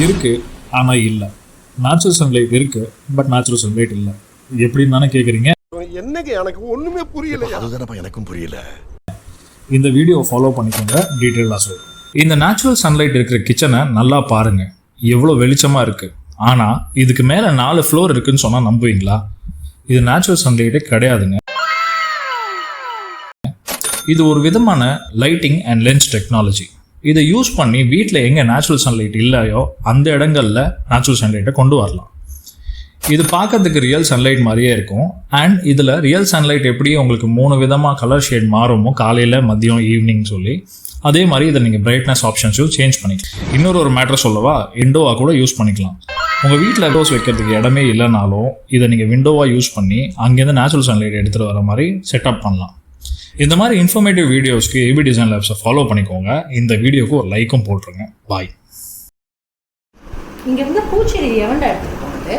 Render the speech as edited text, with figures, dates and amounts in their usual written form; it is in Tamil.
இருக்குது ஆனால் இல்லை. நேச்சுரல் சன்லைட் இருக்குது பட் நேச்சுரல் சன்லைட் இல்லை. எப்படின்னு தானே கேட்குறீங்க? என்னங்க எனக்கு ஒன்றுமே புரியல. அதுதானப்பா எனக்கும் புரியல. இந்த வீடியோ ஃபாலோ பண்ணிக்கோங்க, டீட்டெயிலாக சொல்கிறேன். இந்த நேச்சுரல் சன்லைட் இருக்கிற கிச்சனை நல்லா பாருங்கள், எவ்வளோ வெளிச்சமாக இருக்குது. ஆனால் இதுக்கு மேலே 4 ஃப்ளோர் இருக்குதுன்னு சொன்னால் நம்புவீங்களா? இது நேச்சுரல் சன்லைட்டே கிடையாதுங்க. இது ஒரு விதமான லைட்டிங் அண்ட் லென்ஸ் டெக்னாலஜி. இதை யூஸ் பண்ணி வீட்டில் எங்கே நேச்சுரல் சன்லைட் இல்லையோ அந்த இடங்களில் நேச்சுரல் சன்லைட்டை கொண்டு வரலாம். இது பார்க்கறதுக்கு ரியல் சன்லைட் மாதிரியே இருக்கும். அண்ட் இதில் ரியல் சன்லைட் எப்படி உங்களுக்கு 3 விதமாக கலர் ஷேட் மாறுமோ, காலையில், மதியம், ஈவினிங் சொல்லி, அதே மாதிரி இதை நீங்கள் பிரைட்னஸ் ஆப்ஷன்ஸையும் சேஞ்ச் பண்ணிக்கலாம். இன்னொரு மேட்டர் சொல்லவா, விண்டோவாக கூட யூஸ் பண்ணிக்கலாம். உங்கள் வீட்டில் விண்டோஸ் வைக்கிறதுக்கு இடமே இல்லைனாலும் இதை நீங்கள் விண்டோவாக யூஸ் பண்ணி அங்கேருந்து நேச்சுரல் சன்லைட் எடுத்துகிட்டு வர மாதிரி செட்டப் பண்ணலாம். இந்த மாதிரி இன்ஃபர்மேட்டிவ் வீடியோஸ்க்கு ஏபி டிசைன் லேப்ஸை ஃபாலோ பண்ணிக்கோங்க. இந்த வீடியோக்கு ஒரு லைக்கும் போட்டுருங்க. பாய். இங்கே இருந்து பூச்செடி எவன்டா எடுத்துகிட்டு போனது?